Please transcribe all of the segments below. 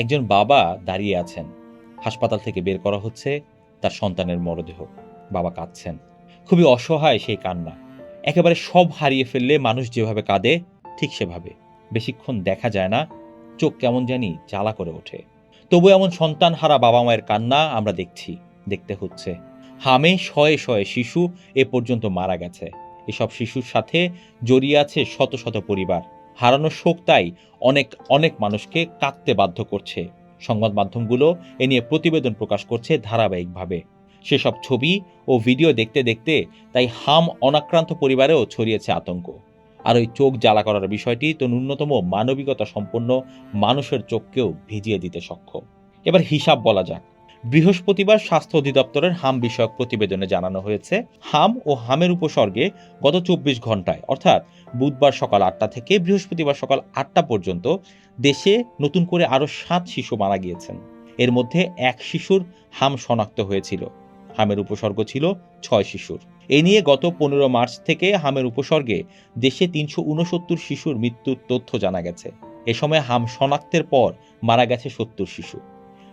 একজন বাবা দাঁড়িয়ে আছেন। হাসপাতাল থেকে বের করা হচ্ছে তার সন্তানের মরদেহ। বাবা কাঁদছেন। খুবই অসহায় সেই কান্না। একেবারে সব হারিয়ে ফেললে মানুষ যেভাবে কাঁদে ঠিক সেভাবে। বেশিক্ষণ দেখা যায় না, চোখ কেমন জানি জ্বালা করে ওঠে। তবু এমন সন্তানহারা বাবা মায়ের কান্না আমরা দেখছি, দেখতে হচ্ছে। হামে শয়ে শয়ে শিশু এ পর্যন্ত মারা গেছে। এসব শিশুর সাথে জড়িয়ে আছে শত শত পরিবার। হারানোর শোক তাই অনেক অনেক মানুষকে কাঁদতে বাধ্য করছে। সংবাদ মাধ্যমগুলো এ নিয়ে প্রতিবেদন প্রকাশ করছে ধারাবাহিকভাবে। সেসব ছবি ও ভিডিও দেখতে দেখতে তাই হাম অনাক্রান্ত পরিবারেও ছড়িয়েছে আতঙ্ক। আর ওই চোখ জ্বালা করার বিষয়টি তো ন্যূনতম মানবিকতা সম্পন্ন মানুষের চোখকেও ভিজিয়ে দিতে সক্ষম। এবার হিসাব বলা যাক। বৃহস্পতিবার স্বাস্থ্য অধিদপ্তরের হাম বিষয়ক প্রতিবেদনে জানানো হয়েছে, হাম ও হামের উপসর্গে গত ২৪ ঘন্টায় অর্থাৎ বুধবার সকাল ৮টা থেকে বৃহস্পতিবার সকাল ৮টা পর্যন্ত দেশে নতুন করে আরও ৭ শিশু মারা গিয়েছেন। এর মধ্যে ১ শিশুর হাম শনাক্ত হয়েছিল। হামের উপসর্গ ছিল ৬ শিশুর। এ নিয়ে গত ১৫ মার্চ থেকে হামের উপসর্গে দেশে ৩৬৯ শিশুর মৃত্যুর তথ্য জানা গেছে। এ সময় হাম শনাক্তের পর মারা গেছে ৭০ শিশু।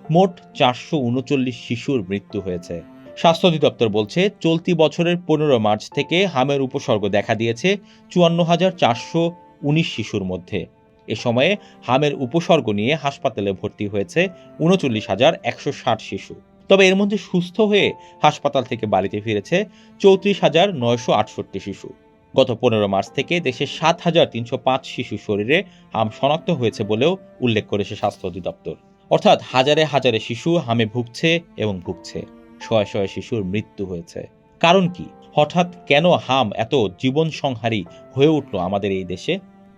মোট ৪৩৯ শিশুর মৃত্যু হয়েছে। স্বাস্থ্য অধিদপ্তর বলছে, চলতি বছরের ১৫ মার্চ থেকে হামের উপসর্গ দেখা দিয়েছে ৫৪,৪১৯ শিশুর মধ্যে। এ সময়ে হামের উপসর্গ নিয়ে হাসপাতালে ভর্তি হয়েছে ৩৯,১৬০ শিশু। তবে এর মধ্যে সুস্থ হয়ে হাসপাতাল থেকে বাড়িতে ফিরেছে ৩৪,৯৬৮ শিশু। গত ১৫ মার্চ থেকে দেশে ৭,৩০৫ শিশু শরীরে হাম শনাক্ত হয়েছে বলেও উল্লেখ করেছে স্বাস্থ্য অধিদপ্তর। অর্থাৎ হাজারে হাজারে শিশু হামে ভুগছে এবং ভুগছে। শয়ে শয়ে শিশুর মৃত্যু হয়েছে। কারণ কি? হঠাৎ কেন হাম এত জীবন সংহারী হয়ে উঠল আমাদের এই দেশে?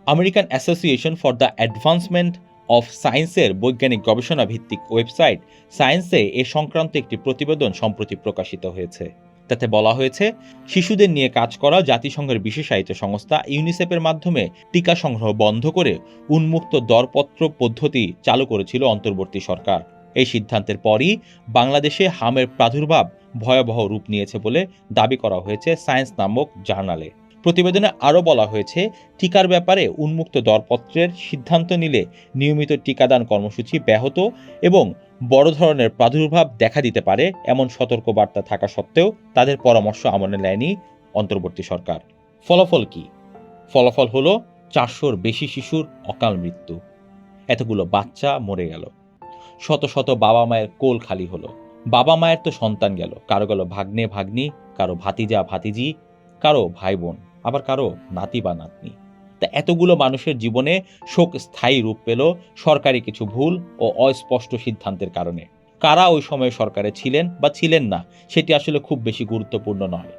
American association for the advancement of সায়েন্সের বৈজ্ঞানিক গবেষণা ভিত্তিক ওয়েবসাইট সায়েন্সে এ সংক্রান্ত একটি প্রতিবেদন সম্প্রতি প্রকাশিত হয়েছে। তাতে বলা হয়েছে, শিশুদের নিয়ে কাজ করা জাতিসংঘের বিশেষায়িত সংস্থা ইউনিসেফের মাধ্যমে টিকা সংগ্রহ বন্ধ করে উন্মুক্ত দরপত্র পদ্ধতি চালু করেছিল অন্তর্বর্তী সরকার। এই সিদ্ধান্তের পরই বাংলাদেশে হামের প্রাদুর্ভাব ভয়াবহ রূপ নিয়েছে বলে দাবি করা হয়েছে সায়েন্স নামক জার্নালে। প্রতিবেদনে আরও বলা হয়েছে, টিকার ব্যাপারে উন্মুক্ত দরপত্রের সিদ্ধান্ত নিলে নিয়মিত টিকাদান কর্মসূচি ব্যাহত এবং বড় ধরনের প্রাদুর্ভাব দেখা দিতে পারে এমন সতর্কবার্তা থাকা সত্ত্বেও তাদের পরামর্শ আমলে নেয়নি অন্তর্বর্তী সরকার। ফলাফল কি? ফলাফল হলো ৪০০-র বেশি শিশুর অকাল মৃত্যু। এতগুলো বাচ্চা মরে গেল। শত শত বাবা মায়ের কোল খালি হলো। বাবা মায়ের তো সন্তান গেল, কারো গেল ভাগ্নে ভাগ্নি, কারো ভাতিজা ভাতিজি, কারো ভাই বোন, আবার কারো নাতি বা নাতনি। তা এতগুলো মানুষের জীবনে শোক স্থায়ী রূপ পেল সরকারি কিছু ভুল ও অস্পষ্ট সিদ্ধান্তের কারণে। কারা ওই সময় সরকারে ছিলেন বা ছিলেন না সেটি আসলে খুব বেশি গুরুত্বপূর্ণ নয়।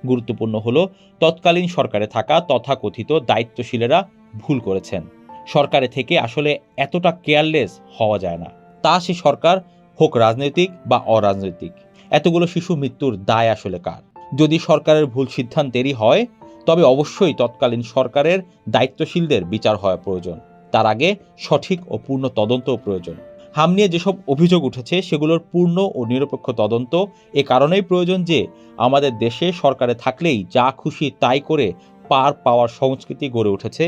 গুরুত্বপূর্ণ হলো তৎকালীন সরকারে থাকা তথাকথিত দায়িত্বশীলেরা ভুল করেছেন। সরকারে থেকে আসলে এতটা কেয়ারলেস হওয়া যায় না। তা সে সরকার হোক রাজনৈতিক বা অরাজনৈতিক। এতগুলো শিশু মৃত্যুর দায় আসলে কার? যদি সরকারের ভুল সিদ্ধান্তেরই হয়, তবে অবশ্যই তৎকালীন সরকারের দায়িত্বশীলদের বিচার হওয়া প্রয়োজন। তার আগে সঠিক ও পূর্ণ তদন্তও প্রয়োজন। হাম নিয়ে যেসব অভিযোগ উঠেছে সেগুলোর পূর্ণ ও নিরপেক্ষ তদন্ত এ কারণেই প্রয়োজন যে আমাদের দেশে সরকারে থাকলেই যা খুশি তাই করে পার পাওয়ার সংস্কৃতি গড়ে উঠেছে,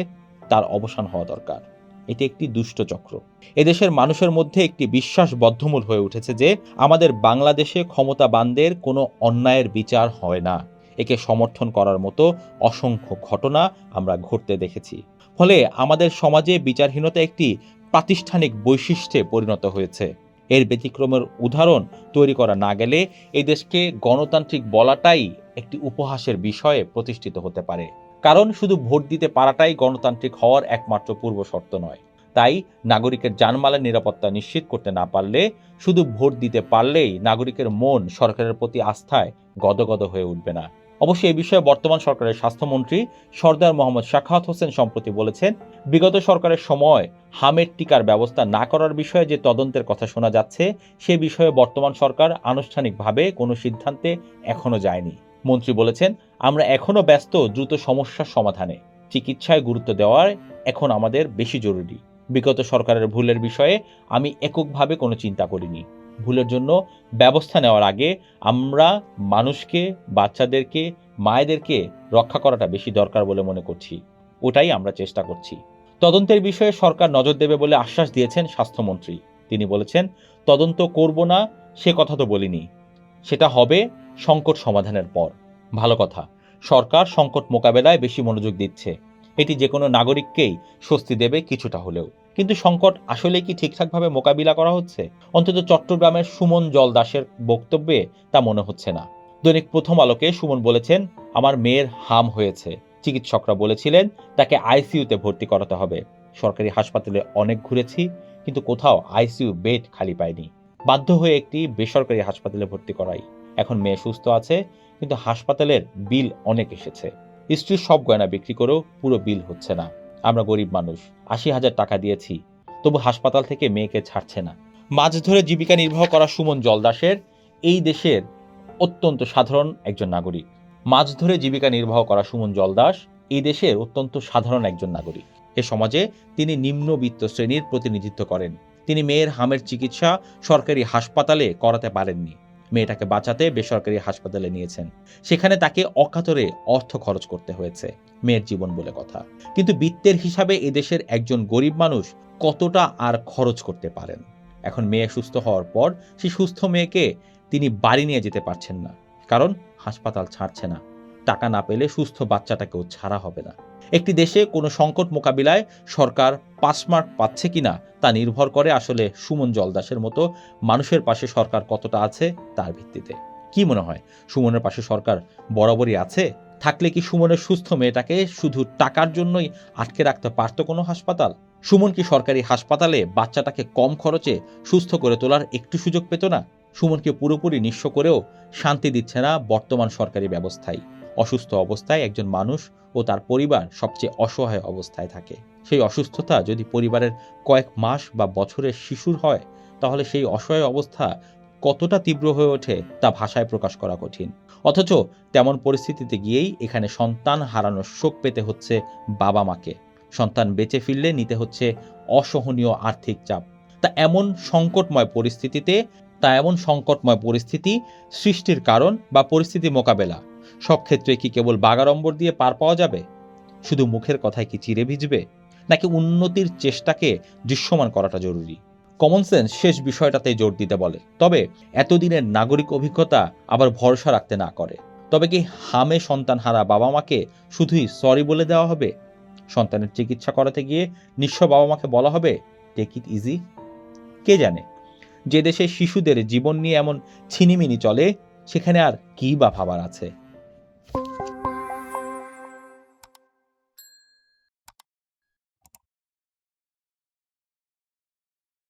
তার অবসান হওয়া দরকার। এটি একটি দুষ্ট চক্র। এদেশের মানুষের মধ্যে একটি বিশ্বাস বদ্ধমূল হয়ে উঠেছে যে আমাদের বাংলাদেশে ক্ষমতাবানদের কোনো অন্যায়ের বিচার হয় না। একে সমর্থন করার মতো অসংখ্য ঘটনা আমরা ঘটতে দেখেছি। ফলে আমাদের সমাজে বিচারহীনতা একটি প্রাতিষ্ঠানিক বৈশিষ্ট্যে পরিণত হয়েছে। এর ব্যতিক্রমের উদাহরণ তৈরি করা না গেলে এই দেশকে গণতান্ত্রিক বলাটাই একটি উপহাসের বিষয়ে প্রতিষ্ঠিত হতে পারে। কারণ শুধু ভোট দিতে পারাটাই গণতান্ত্রিক হওয়ার একমাত্র পূর্ব শর্ত নয়। তাই নাগরিকের জানমালের নিরাপত্তা নিশ্চিত করতে না পারলে, শুধু ভোট দিতে পারলেই নাগরিকের মন সরকারের প্রতি আস্থায় গদগদ হয়ে উঠবে না। অবশ্য এই বিষয়ে বর্তমান সরকারের স্বাস্থ্যমন্ত্রী সরদার মোহাম্মদ সাখাওয়াত হোসেন সম্প্রতি বলেছেন, বিগত সরকারের সময় হামের টিকার ব্যবস্থা না করার বিষয়ে যে তদন্তের কথা শোনা যাচ্ছে, সে বিষয়ে বর্তমান সরকার আনুষ্ঠানিকভাবে কোনো সিদ্ধান্তে এখনো যায়নি। মন্ত্রী বলেছেন, আমরা এখনো ব্যস্ত দ্রুত সমস্যার সমাধানে। চিকিৎসায় গুরুত্ব দেওয়ার এখন আমাদের বেশি জরুরি। বিগত সরকারের ভুলের বিষয়ে আমি এককভাবে কোনো চিন্তা করিনি। ভুলের জন্য ব্যবস্থা নেওয়ার আগে আমরা মানুষকে, বাচ্চাদেরকে, মায়েদেরকে রক্ষা করাটা বেশি দরকার বলে মনে করছি। ওটাই আমরা চেষ্টা করছি। তদন্তের বিষয়ে সরকার নজর দেবে বলে আশ্বাস দিয়েছেন স্বাস্থ্যমন্ত্রী। তিনি বলেছেন, তদন্ত করব না সে কথা তো বলিনি, সেটা হবে সংকট সমাধানের পর। ভালো কথা, সরকার সংকট মোকাবেলায় বেশি মনোযোগ দিচ্ছে, এটি যে কোনো নাগরিককেই স্বস্তি দেবে কিছুটা হলেও। কিন্তু সংকট আসলে কি ঠিকঠাকভাবে মোকাবিলা করা হচ্ছে? অন্তত চট্টগ্রামের সুমন জলদাসের বক্তব্যে তা মনে হচ্ছে না। দৈনিক প্রথম আলোকে সুমন বলেছেন, আমার মেয়ের হাম হয়েছে, চিকিৎসকরা বলেছিলেন তাকে আইসিইউতে ভর্তি করাতে হবে। সরকারি হাসপাতালে অনেক ঘুরেছি, কিন্তু কোথাও আইসিইউ বেড খালি পাইনি, বাধ্য হয়ে একটি বেসরকারি হাসপাতালে ভর্তি করাই। এখন মেয়ে সুস্থ আছে, কিন্তু হাসপাতালের বিল অনেক এসেছে। স্ত্রীর সব গয়না বিক্রি করেও পুরো বিল হচ্ছে না। আমরা গরিব মানুষ, ৮০,০০০ টাকা দিয়েছি, তবু হাসপাতাল থেকে মেয়েকে ছাড়ছে না। মাছ ধরে জীবিকা নির্বাহ করা সুমন জলদাসের এই দেশের অত্যন্ত সাধারণ একজন নাগরিক। মাছ ধরে জীবিকা নির্বাহ করা সুমন জলদাস এই দেশের অত্যন্ত সাধারণ একজন নাগরিক। এ সমাজে তিনি নিম্নবিত্ত শ্রেণীর প্রতিনিধিত্ব করেন। তিনি মেয়ের হামের চিকিৎসা সরকারি হাসপাতালে করাতে পারেননি, মেয়েটাকে বাঁচাতে বেসরকারি হাসপাতালে নিয়েছেন। সেখানে তাকে অকাতরে অর্থ খরচ করতে হয়েছে, মেয়ের জীবন বলে কথা। কিন্তু বিত্তের হিসাবে এদেশের একজন গরিব মানুষ কতটা আর খরচ করতে পারেন? এখন মেয়ে সুস্থ হওয়ার পর সেই সুস্থ মেয়েকে তিনি বাড়ি নিয়ে যেতে পারছেন না, কারণ হাসপাতাল ছাড়ছে না। টাকা না পেলে সুস্থ বাচ্চাটাকেও ছাড়া হবে না। একটি দেশে কোনো সংকট মোকাবিলায় সরকার পাস মার্ক পাচ্ছে কিনা তা নির্ভর করে আসলে সুমন জলদাসের মতো মানুষের পাশে সরকার কতটা আছে তার ভিত্তিতে। কি মনে হয়, সুমনের পাশে সরকার বরাবরই আছে? থাকলে কি সুমনের সুস্থ মেয়েটাকে শুধু টাকার জন্যই আটকে রাখতে পারত কোনো হাসপাতাল? সুমন কি সরকারি হাসপাতালে বাচ্চাটাকে কম খরচে সুস্থ করে তোলার একটু সুযোগ পেত না? সুমনকে পুরোপুরি নিঃস্ব করেও শান্তি দিচ্ছে না বর্তমান সরকারি ব্যবস্থায়। অসুস্থ অবস্থায় একজন মানুষ ও তার পরিবার সবচেয়ে অসহায় অবস্থায় থাকে। সেই অসুস্থতা যদি পরিবারের কয়েক মাস বা বছরের শিশুর হয়, তাহলে সেই অসহায় অবস্থা কতটা তীব্র হয়ে ওঠে তা ভাষায় প্রকাশ করা কঠিন। অথচ তেমন পরিস্থিতিতে গিয়েই এখানে সন্তান হারানোর শোক পেতে হচ্ছে বাবা মাকে। সন্তান বেঁচে ফিরলে নিতে হচ্ছে অসহনীয় আর্থিক চাপ। এমন সংকটময় পরিস্থিতি সৃষ্টির কারণ বা পরিস্থিতি মোকাবেলা সব ক্ষেত্রে কি কেবল বাগাড়ম্বর দিয়ে পার পাওয়া যাবে? শুধু মুখের কথায় কি চিড়ে ভিজবে? নাকি উন্নতির চেষ্টাকে দৃশ্যমান করাটা জরুরি? কমন সেন্স শেষ বিষয়টাতে জোর দিতে বলে। তবে এতদিনের নাগরিক অভিজ্ঞতা আবার ভরসা রাখতে না করে। তবে কি হামে সন্তান হারা বাবা মাকে শুধুই সরি বলে দেওয়া হবে? সন্তানের চিকিৎসা করাতে গিয়ে নিঃস্ব বাবা মাকে বলা হবে টেক ইট ইজি? কে জানে, যে দেশে শিশুদের জীবন নিয়ে এমন ছিনিমিনি চলে, সেখানে আর কি বা ভাবার আছে?